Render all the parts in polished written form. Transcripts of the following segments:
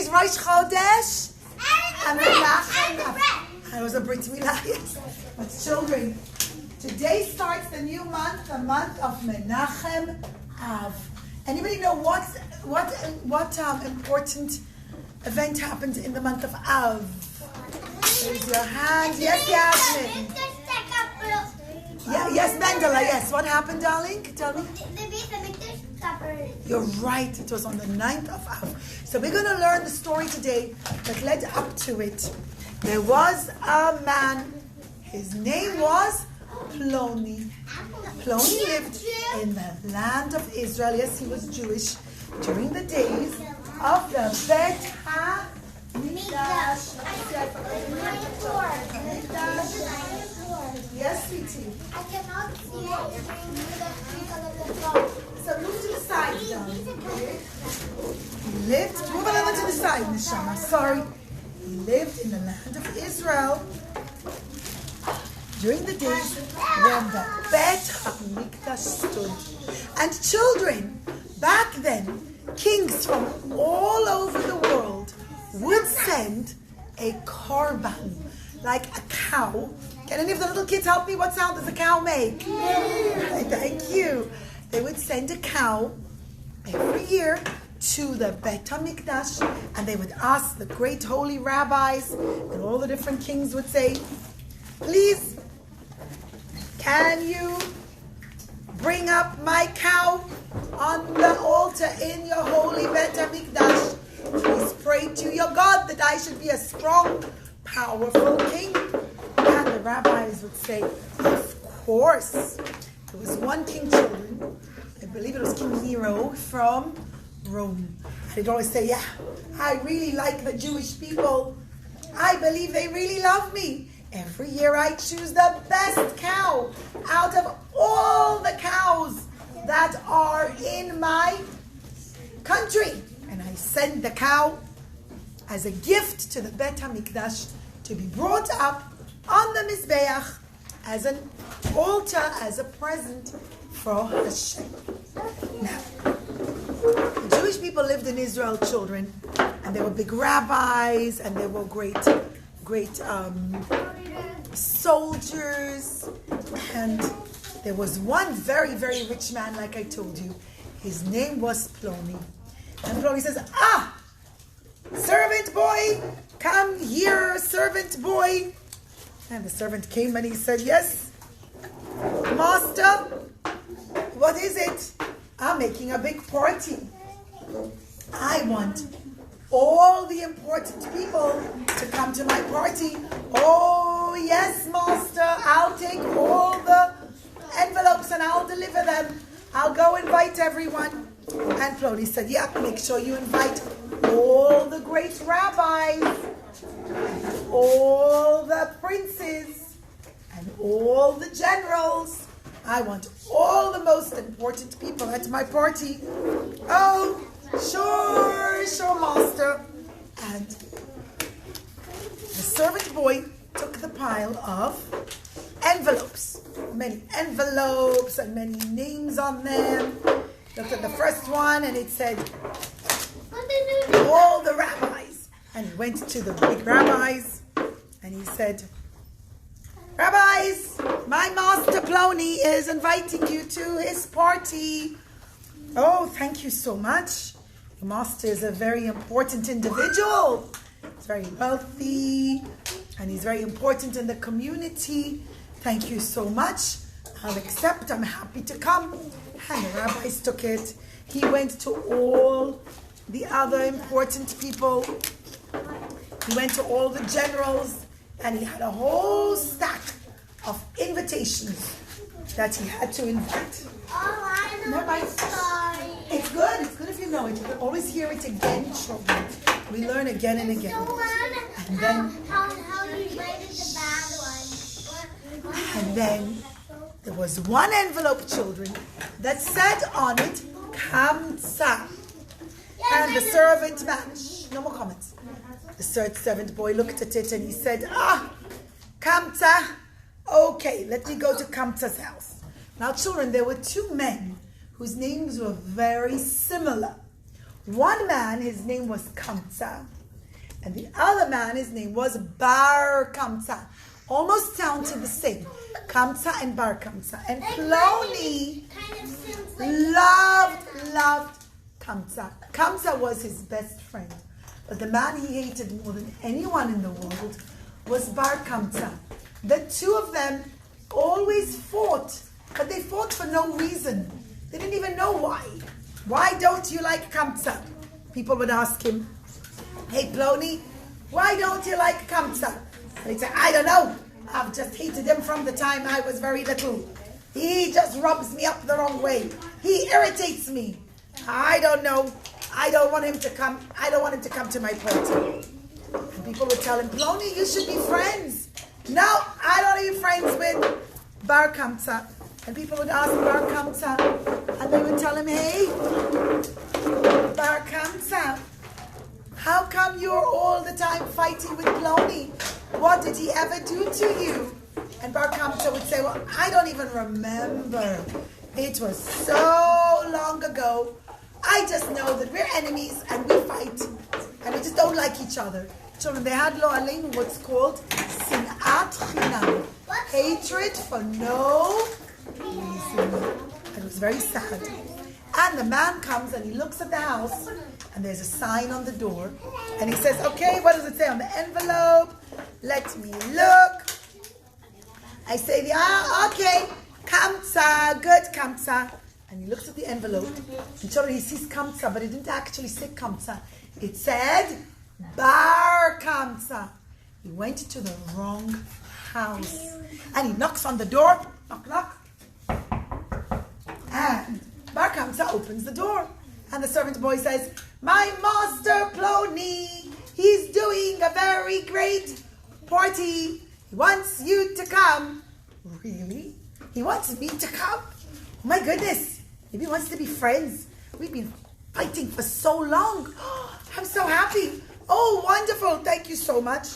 Rosh Chodesh. And Menachem. I was a Brit Milah, yes. But children, today starts the new month, the month of Menachem Av. Anybody know what important event happened in the month of Av? Raise your hand. Yes, Yasmin. Yes, Mandela. Yes. What happened, darling? Tell me. You're right. It was on the 9th of Av. So we're going to learn the story today that led up to it. There was a man. His name was Ploni. Ploni lived in the land of Israel. Yes, he was Jewish during the days of the Bet Hamikdash. Yes, sweetie. I cannot see it. So move to the side, darling. He lived, move a little to the side, Neshama. Sorry. He lived in the land of Israel during the days when the Bet Hamikdash stood. And children, back then, kings from all over the world would send a korban, like a cow. Can any of the little kids help me? What sound does a cow make? Thank you. They would send a cow every year to the Bet Hamikdash, and they would ask the great holy rabbis, and all the different kings would say, please, can you bring up my cow on the altar in your holy Bet Hamikdash? Please pray to your God that I should be a strong, powerful king. And the rabbis would say, of course. There was one king, children, I believe it was King Nero from Rome. And he'd always say, yeah, I really like the Jewish people. I believe they really love me. Every year I choose the best cow out of all the cows that are in my country. And I send the cow as a gift to the Bet HaMikdash to be brought up on the Mizbeach as an altar, as a present for Hashem. Now, the Jewish people lived in Israel, children, and they were big rabbis, and they were great soldiers, and there was one very, very rich man, like I told you. His name was Ploni. And Ploni says, servant boy, come here, servant boy. And the servant came and he said, yes, master, what is it? I'm making a big party. I want all the important people to come to my party. Oh, yes, master, I'll take all the envelopes and I'll deliver them. I'll go invite everyone. And Ploni said, yeah, make sure you invite all the great rabbis, all the princes, and all the generals. I want all the most important people at my party. Oh, sure, master. And the servant boy took the pile of envelopes. Many envelopes and many names on them. Looked at the first one and it said, all the rabbis. And he went to the big rabbis and he said, rabbis, my master Ploni is inviting you to his party. Oh, thank you so much. Your master is a very important individual. He's very wealthy and he's very important in the community. Thank you so much. I'll accept. I'm happy to come. And the rabbis took it. He went to all the other important people. He went to all the generals and he had a whole stack of invitations that he had to invite. Oh, I know the story. It's good. It's good if you know it. You can always hear it again, children. We learn again and again. And then how you invited the bad one. And then there was one envelope, children, that said on it, Kamtza. And the servant man, no more comments. The servant boy looked at it and he said, Kamtza. Okay, let me go to Kamtza's house. Now, children, there were two men whose names were very similar. One man, his name was Kamtza, And the other man, his name was Bar Kamtza. Almost down to the same. Kamtza and Bar Kamtza. And Ploni loved Kamtza. Kamtza was his best friend. But the man he hated more than anyone in the world was Bar Kamtza. The two of them always fought, but they fought for no reason. They didn't even know why. Why don't you like Kamtza? People would ask him, hey Ploni, why don't you like Kamtza? And he'd say, I don't know. I've just hated him from the time I was very little. He just rubs me up the wrong way. He irritates me. I don't know. I don't want him to come. I don't want him to come to my party. And people would tell him, Ploni, you should be friends. No, I don't want to be friends with Bar Kamtza. And people would ask Bar Kamtza, and they would tell him, hey, Bar Kamtza, how come you're all the time fighting with Ploni? What did he ever do to you? And Bar Kamtza would say, well, I don't even remember. It was so long ago. I just know that we're enemies and we fight. And we just don't like each other. Children, they had lo aleinu what's called sinat chinam. Hatred for no reason. It was very sad. And the man comes and he looks at the house and there's a sign on the door. And he says, okay, what does it say on the envelope? Let me look. I say, yeah, okay. Kamtza, good Kamtza. And he looks at the envelope. And children, he sees Kamtza, but it didn't actually say Kamtza. It said Bar Kamtza. He went to the wrong house. And he knocks on the door. Knock, knock. And Bar Kamtza opens the door. And the servant boy says, my master Ploni, he's doing a very great party. He wants you to come. Really? He wants me to come? Oh my goodness. Maybe he wants to be friends. We've been fighting for so long. Oh, I'm so happy. Oh, wonderful. Thank you so much.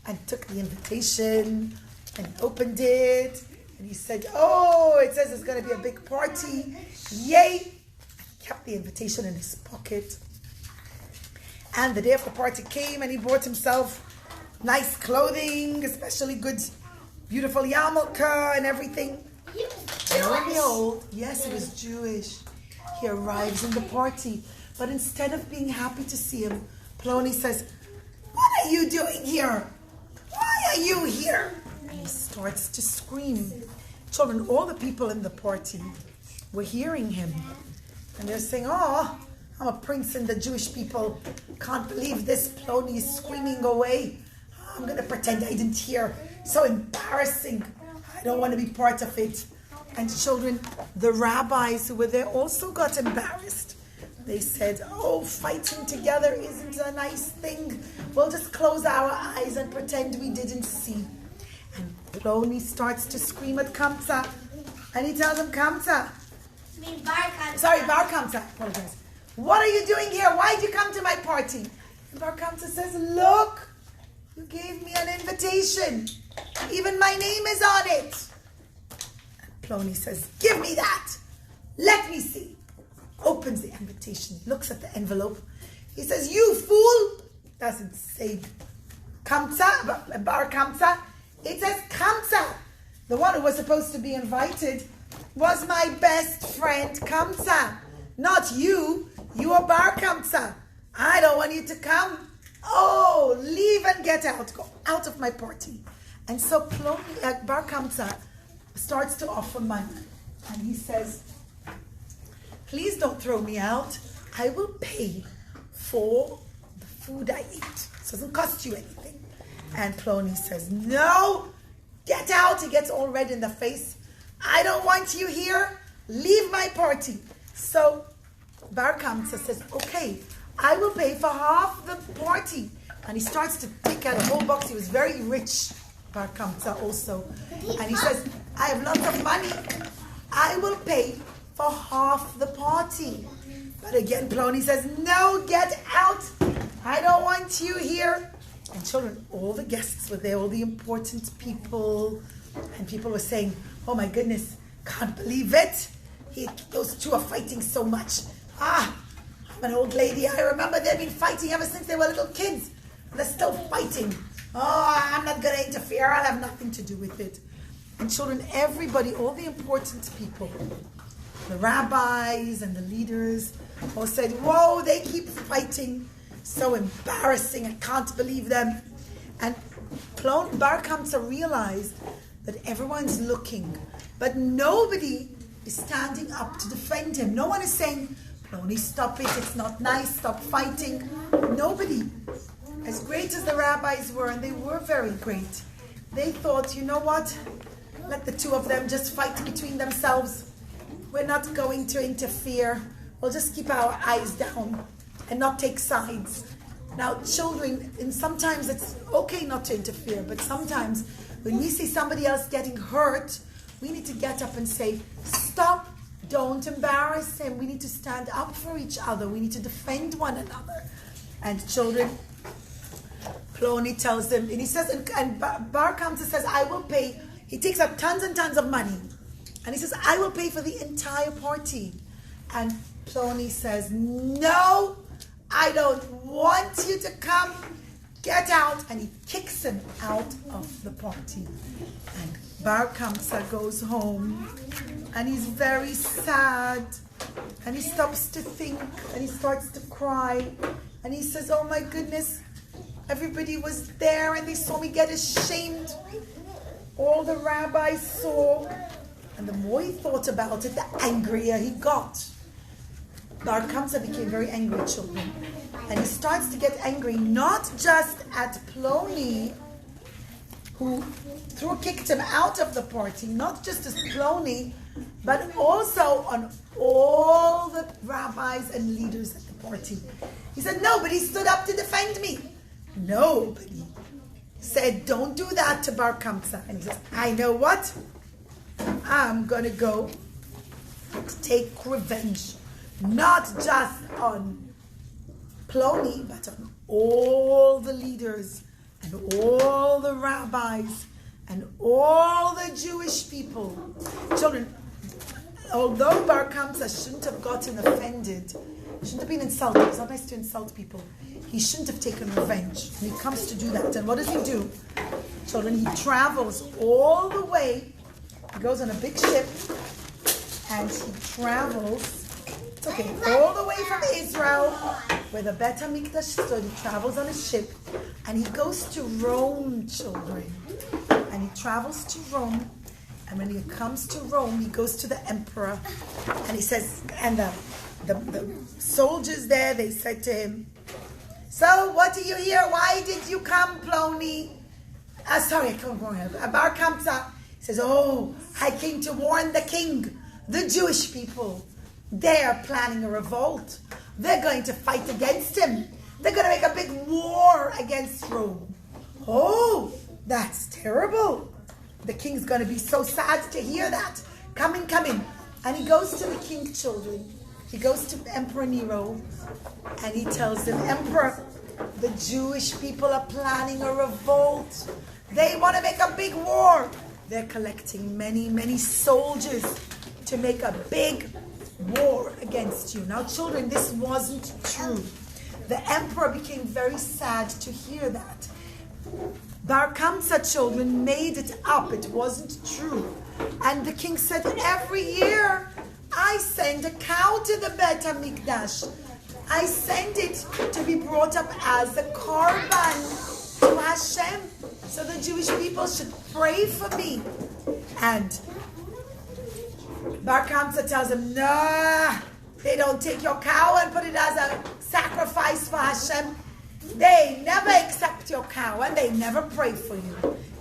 And he took the invitation and he opened it. And he said, oh, it says there's going to be a big party. Yay. He kept the invitation in his pocket. And the day of the party came and he bought himself nice clothing, especially good, beautiful yarmulke and everything. Lo and behold, yes, he was Jewish. He arrives in the party. But instead of being happy to see him, Ploni says, what are you doing here? Why are you here? And he starts to scream. Children, all the people in the party were hearing him. And they're saying, oh, I'm a prince and the Jewish people can't believe this. Ploni is screaming away. I'm going to pretend I didn't hear. So embarrassing. I don't want to be part of it. And children, the rabbis who were there also got embarrassed. They said, oh, fighting together isn't a nice thing. We'll just close our eyes and pretend we didn't see. And Ploni starts to scream at Kamtza. And he tells him, Kamtza. Bar Kamtza. Apologize. What are you doing here? Why did you come to my party? And Bar Kamtza says, look, you gave me an invitation. Even my name is on it. And Ploni says, give me that. Let me see. Opens the invitation, looks at the envelope. He says, you fool. Doesn't say Kamtza, Bar Kamtza. It says Kamtza. The one who was supposed to be invited was my best friend Kamtza. Not you. You are Bar Kamtza. I don't want you to come. Oh, leave and get out. Go out of my party. And so Ploni, Bar Kamtza starts to offer money. And he says, please don't throw me out. I will pay for the food I eat. It doesn't cost you anything. And Ploni says, no, get out. He gets all red in the face. I don't want you here. Leave my party. So Bar Kamtza says, okay, I will pay for half the party. And he starts to take out a whole box. He was very rich, Bar Kamtza also. And he says, I have lots of money. I will pay for half the party. But again, Ploni says, no, get out. I don't want you here. And children, all the guests were there, all the important people. And people were saying, oh my goodness, can't believe it. Those two are fighting so much. I'm an old lady. I remember they've been fighting ever since they were little kids. They're still fighting. Oh, I'm not going to interfere. I'll have nothing to do with it. And children, everybody, all the important people, the rabbis and the leaders, all said, whoa, they keep fighting. So embarrassing. I can't believe them. And Bar Kamtza realized that everyone's looking, but nobody is standing up to defend him. No one is saying, Ploni, stop it, it's not nice, stop fighting. Nobody. As great as the rabbis were, and they were very great, they thought, you know what? Let the two of them just fight between themselves. We're not going to interfere. We'll just keep our eyes down and not take sides. Now, children, and sometimes it's okay not to interfere, but sometimes when we see somebody else getting hurt, we need to get up and say, stop, don't embarrass him. We need to stand up for each other. We need to defend one another. And children, Ploni tells them, and he says, and Bar Kamtza says, I will pay. He takes out tons and tons of money. And he says, I will pay for the entire party. And Ploni says, no, I don't want you to come. Get out. And he kicks him out of the party. And Bar Kamtza goes home. And he's very sad. And he stops to think. And he starts to cry. And he says, oh my goodness, everybody was there and they saw me get ashamed. All the rabbis saw. And the more he thought about it, the angrier he got. Bar Kamtza became very angry, children. And he starts to get angry, not just at Ploni, who kicked him out of the party, not just as Ploni, but also on all the rabbis and leaders at the party. He said, nobody stood up to defend me. Nobody said, don't do that to Bar Kamtza. And he says, I know what? I'm going to go to take revenge. Not just on Ploni, but on all the leaders and all the rabbis and all the Jewish people. Children, although Bar Kamtza shouldn't have gotten offended, shouldn't have been insulted, it's not nice to insult people, he shouldn't have taken revenge. And he comes to do that. And what does he do? Children, he travels all the way, he goes on a big ship, and he travels, all the way from Israel, where the Bet Hamikdash stood. He travels on a ship, and he goes to Rome, children. And he travels to Rome, and when he comes to Rome, he goes to the emperor, and he says, and the soldiers there, they said to him, so what do you hear? Why did you come, Ploni? Bar Kamtza says, oh, I came to warn the king, the Jewish people. They are planning a revolt. They're going to fight against him. They're going to make a big war against Rome. Oh, that's terrible. The king's going to be so sad to hear that. Come in. And he goes to the king, children. He goes to Emperor Nero, and he tells him, Emperor, the Jewish people are planning a revolt. They want to make a big war. They're collecting many, many soldiers to make a big war against you. Now, children, this wasn't true. The emperor became very sad to hear that. Bar Kamtza, children, made it up. It wasn't true. And the king said, every year I send a cow to the Bet Hamikdash. I send it to be brought up as a korban to Hashem. So the Jewish people should pray for me. And Bar Kamtza tells him, nah, they don't take your cow and put it as a sacrifice for Hashem. They never accept your cow and they never pray for you.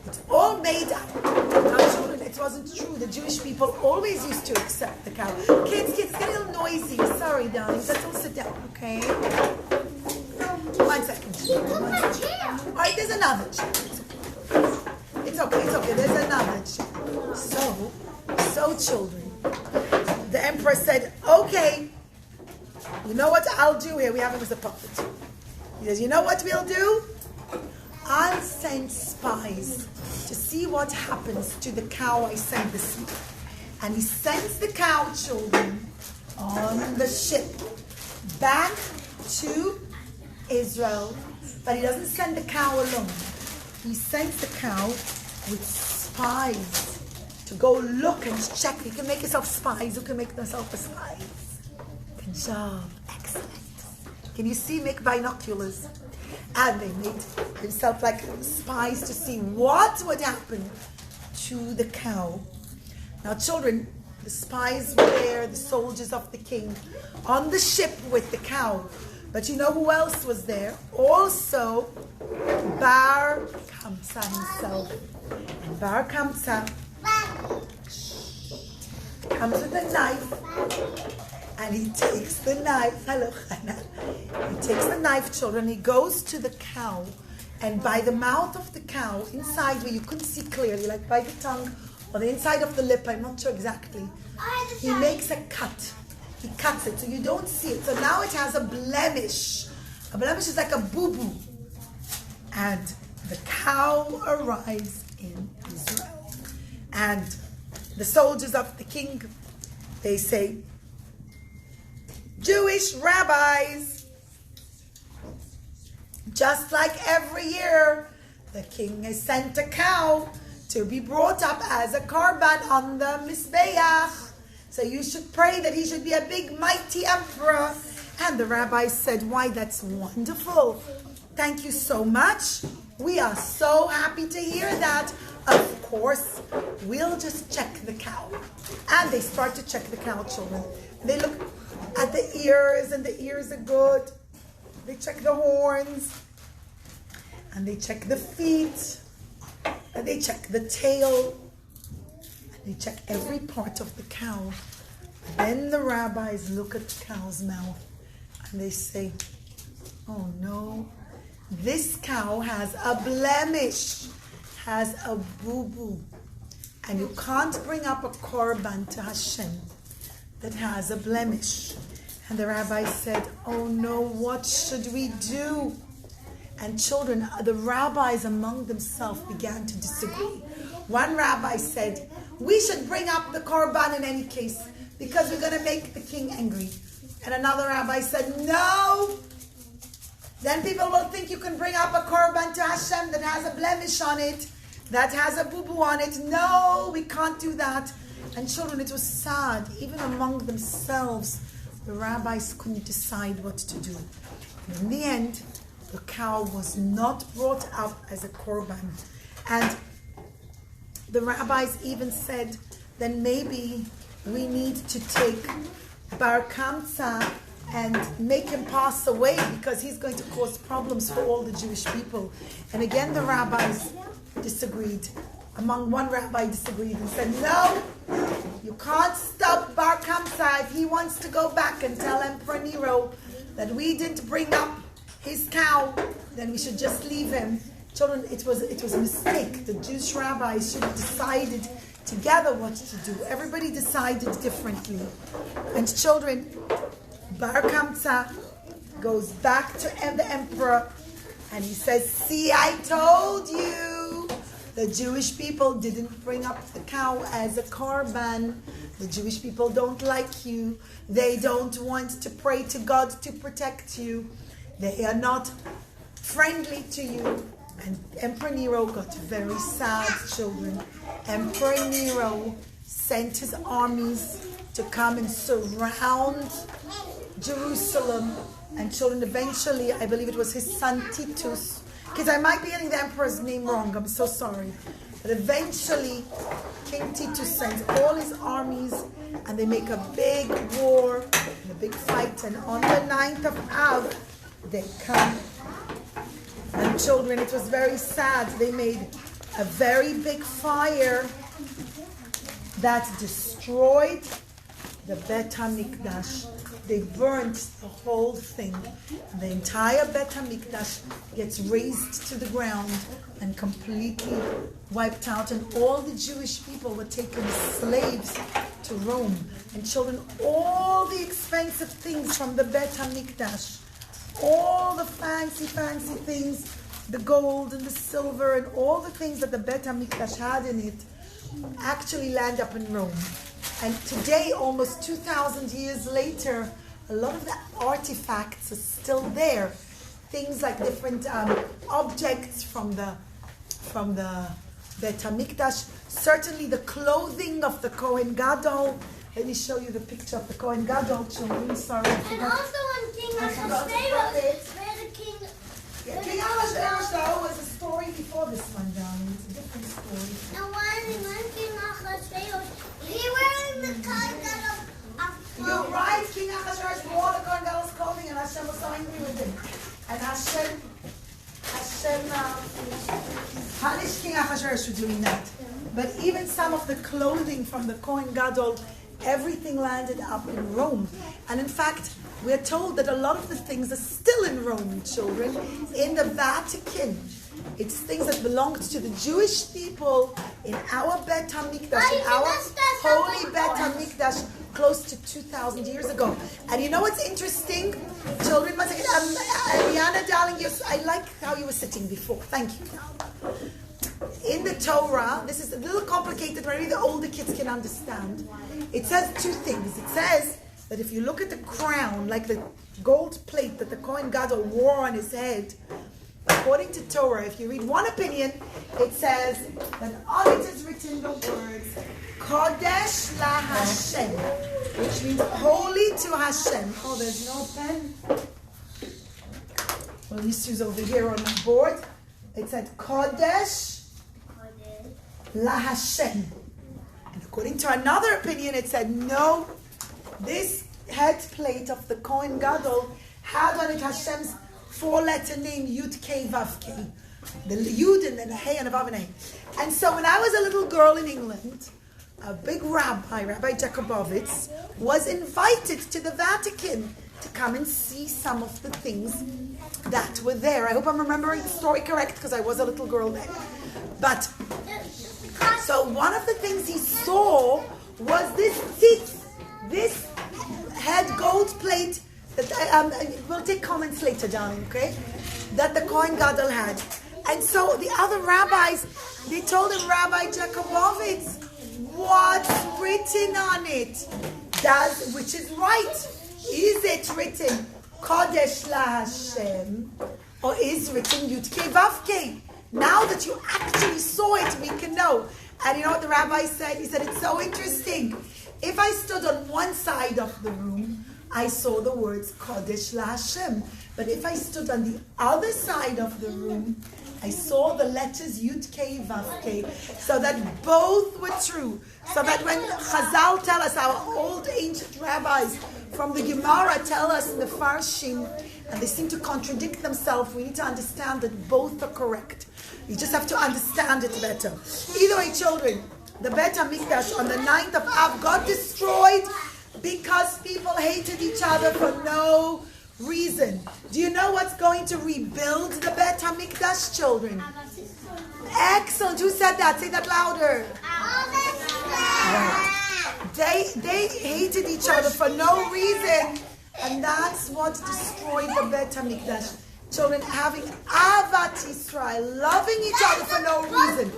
It's all made up. Now, children, it wasn't true. The Jewish people always used to accept the cow. Kids, get a little noisy. Sorry, darlings. Let's all sit down, okay? 1 second. All right, there's another chair. It's okay. There's another chair. So, children, the emperor said, okay, you know what I'll do here? We have him as a puppet. He says, you know what we'll do? I'll send spies to see what happens to the cow I send this week. And he sends the cow, children, on the ship back to Israel. But he doesn't send the cow alone. He sends the cow with spies to go look and check. You can make yourself spies. You can make yourself a spy. Good job. Excellent. Can you see? Make binoculars. And they made themselves like spies to see what would happen to the cow. Now, children, the spies were there, the soldiers of the king, on the ship with the cow. But you know who else was there? Also, Bar Kamtza himself. And Bar Kamtza comes with a knife, and he takes the knife. Hello, Hannah. He takes the knife, children. He goes to the cow, and by the mouth of the cow, inside where you couldn't see clearly, like by the tongue or the inside of the lip, I'm not sure exactly, he makes a cut. He cuts it so you don't see it. So now it has a blemish. A blemish is like a boo-boo. And the cow arrives in Israel. And the soldiers of the king, they say, Jewish rabbis, just like every year, the king has sent a cow to be brought up as a korban on the Mizbeach. So you should pray that he should be a big, mighty emperor. And the rabbi said, why, that's wonderful. Thank you so much. We are so happy to hear that. Of course, we'll just check the cow. And they start to check the cow, children. They look at the ears, and the ears are good. They check the horns. And they check the feet. And they check the tail. They check every part of the cow. Then the rabbis look at the cow's mouth and they say, oh no, this cow has a blemish, has a boo-boo. And you can't bring up a korban to Hashem that has a blemish. And the rabbi said, oh no, what should we do? And children, the rabbis among themselves began to disagree. One rabbi said, we should bring up the korban in any case because we're going to make the king angry. And another rabbi said, no. Then people will think you can bring up a korban to Hashem that has a blemish on it, that has a boo-boo on it. No, we can't do that. And children, it was sad. Even among themselves, the rabbis couldn't decide what to do. And in the end, the cow was not brought up as a korban. And the rabbis even said, then maybe we need to take Bar Kamtza and make him pass away because he's going to cause problems for all the Jewish people. And again, the rabbis disagreed. One rabbi disagreed and said, no, you can't stop Bar Kamtza if he wants to go back and tell Emperor Nero that we didn't bring up his cow, then we should just leave him. Children, it was a mistake. The Jewish rabbis should have decided together what to do. Everybody decided differently. And children, Bar Kamtza goes back to the emperor and he says, see, I told you. The Jewish people didn't bring up the cow as a korban. The Jewish people don't like you. They don't want to pray to God to protect you. They are not friendly to you. And Emperor Nero got very sad, children. Emperor Nero sent his armies to come and surround Jerusalem. And children, eventually, I believe it was his son Titus. Because I might be getting the emperor's name wrong, I'm so sorry. But eventually, King Titus sends all his armies and they make a big war and a big fight. And on the 9th of Av, they come. And children, it was very sad. They made a very big fire that destroyed the Bet Hamikdash. They burnt the whole thing. The entire Bet Hamikdash gets razed to the ground and completely wiped out. And all the Jewish people were taken as slaves to Rome. And children, all the expensive things from the Bet Hamikdash, all the fancy things, the gold and the silver and all the things that the Bet HaMikdash had in it actually land up in Rome. And today, almost 2,000 years later, a lot of the artifacts are still there. things like different objects from the Bet Hamikdash. Certainly the clothing of the Kohen Gadol. Let me show you the picture of the Kohen Gadol, children. Sorry, I And forgot. also when King Ahasuerus, where the king... Yeah, King Ahasuerus though was a story before this one, darling. It's a different story. Now when King Ahasuerus, he wearing the kind of You're right, King Ahasuerus wore the Kohen Gadol's clothing and Hashem was so angry with him. And Hashem punished King Ahasuerus for doing that. But even some of the clothing from the Kohen Gadol, everything landed up in Rome. And in fact, we're told that a lot of the things are still in Rome, children, in the Vatican. It's things that belonged to the Jewish people in our Bet HaMikdash, in our holy Bet HaMikdash, close to 2,000 years ago. And you know what's interesting? Children, once again, Liana, darling, I like how you were sitting before. Thank you. In the Torah, this is a little complicated, maybe the older kids can understand. It says two things. It says that if you look at the crown, like the gold plate that the Kohen Gadol wore on his head, according to Torah, if you read one opinion, it says that on it is written the words Chodesh la Hashem, which means holy to Hashem. Oh, there's no pen. Well, this is over here on the board. It said Chodesh La Hashem. And according to another opinion, it said no, this head plate of the Kohen Gadol had on it Hashem's four-letter name, Yud Kei Vav Kei. The Yud and then the Hey and the Vav and Hey. And so when I was a little girl in England, a big rabbi, Rabbi Jakobovitz, was invited to the Vatican to come and see some of the things that were there. I hope I'm remembering the story correct because I was a little girl then. But so one of the things he saw was this tzitz, this head gold plate that we'll take comments later, darling, okay? That the Kohen Gadol had. And so the other rabbis, they told him, Rabbi Jakobovitz, what's written on it? Which is right. Is it written Chodesh la Hashem, or is written Yud Kei Vav Kei? Now that you actually saw it, we can know. And you know what the rabbi said? He said, it's so interesting. If I stood on one side of the room, I saw the words Chodesh la Hashem. But if I stood on the other side of the room, I saw the letters Yud Kei Vav Kei. So that both were true. So that when Chazal tell us, our old ancient rabbis from the Gemara tell us in the Farshim, and they seem to contradict themselves, we need to understand that both are correct. You just have to understand it better. Either way, children, the Bet HaMikdash on the 9th of Av got destroyed because people hated each other for no reason. Do you know what's going to rebuild the Bet HaMikdash, children? Excellent. Who said that? Say that louder. Right. They hated each other for no reason, and that's what destroyed the Bet HaMikdash. Children having Avat Yisrael, loving each other for no reason.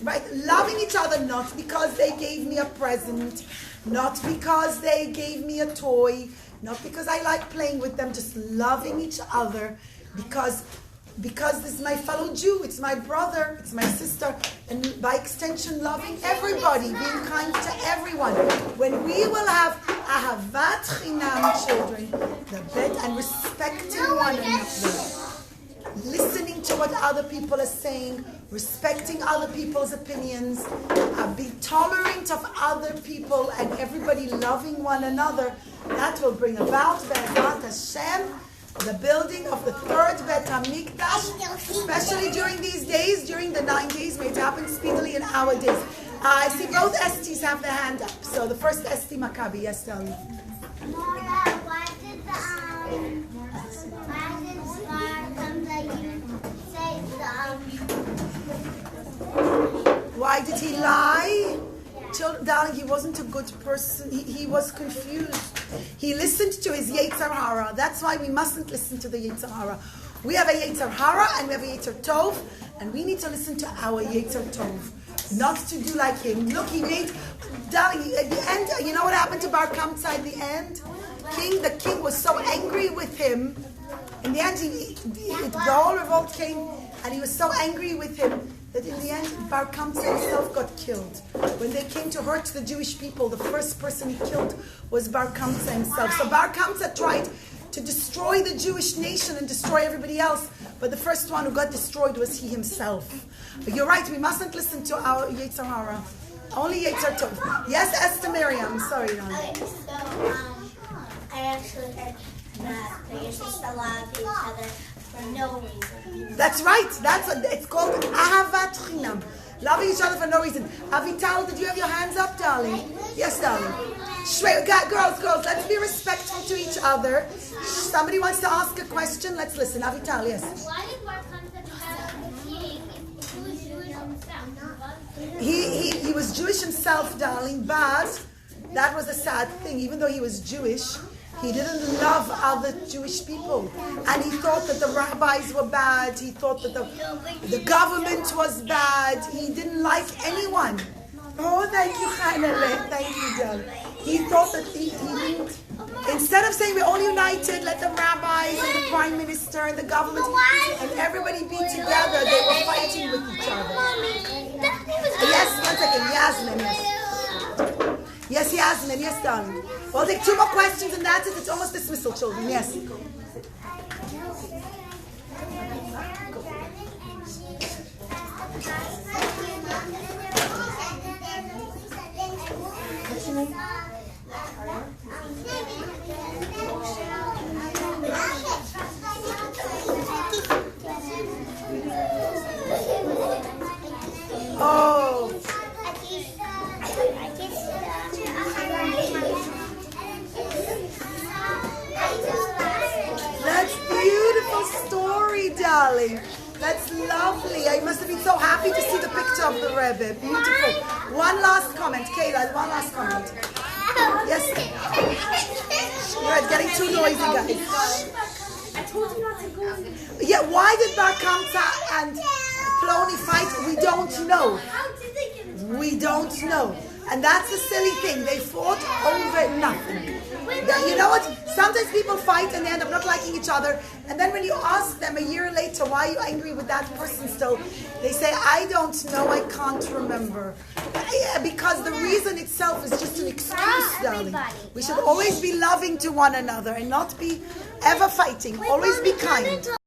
Right? Loving each other not because they gave me a present, not because they gave me a toy, not because I like playing with them, just loving each other because this is my fellow Jew, it's my brother, it's my sister, and by extension loving everybody, being kind to everyone. When we will have Ahavat Chinam, children, the bet, and respecting one another, listening to what other people are saying, respecting other people's opinions, be tolerant of other people, and everybody loving one another, that will bring about Be'ezrat Hashem, the building of the third Bet HaMikdash, especially during these days, during the 9 days. May it happen speedily in our days. I see both Esties have their hand up. So the first Esti Maccabi, yes, tell me. Why did Kamtza say Why did he lie? Children, darling, he wasn't a good person. He was confused. He listened to his Yetzer Hara. That's why we mustn't listen to the Yetzer Hara. We have a Yetzer Hara and we have a Yetzer Tov, and we need to listen to our Yetzer Tov, not to do like him. Look, he made, darling, at the end, you know what happened to Bar Kamtza at the end? The king was so angry with him In the end, the whole revolt came, and he was so angry with him that in the end, Bar Kamtza himself got killed. When they came to hurt the Jewish people, the first person he killed was Bar Kamtza himself. So Bar Kamtza tried to destroy the Jewish nation and destroy everybody else, but the first one who got destroyed was he himself. But you're right, we mustn't listen to our Yetzer Hara. Only Yetzer Tov. Yes, Esther Miriam. Sorry, darling. Okay, so I actually heard that they just love each other for no reason. That's right. It's called Ahavat Chinam. Loving each other for no reason. Avital, did you have your hands up, darling? Yes, darling. Girls, let's be respectful to each other. Somebody wants to ask a question. Let's listen. Avital, yes. Why did Bar Kamtza have a king who was Jewish himself? He was Jewish himself, darling, but that was a sad thing. Even though he was Jewish, he didn't love other Jewish people. And he thought that the rabbis were bad. He thought that the government was bad. He didn't like anyone. Oh, thank you, Hannah. Thank you, darling. He thought that he didn't... Instead of saying we're all united, let the rabbis and the prime minister and the government and everybody be together, they were fighting with each other. Yes, one second. Yasmin, yes. Yes, Yasmin, yes, darling. We'll take 2 more questions and that's it. It's almost dismissal, children. Yes. What's your name? Oh. That's beautiful story, darling. That's lovely. I must have been so happy to see the picture of the Rebbe. Beautiful. One last comment, Kayla. One last comment. Yes. Right, getting too noisy, guys. I told you not to go. Yeah, why did Bar Kamtza and Ploni fight? We don't know. How did they get into We don't know. And that's the silly thing. They fought over nothing. You know what? Sometimes people fight and they end up not liking each other. And then when you ask them a year later, why are you angry with that person still? They say, I don't know, I can't remember. Yeah, because the reason itself is just an excuse, darling. We should always be loving to one another and not be ever fighting. Always be kind.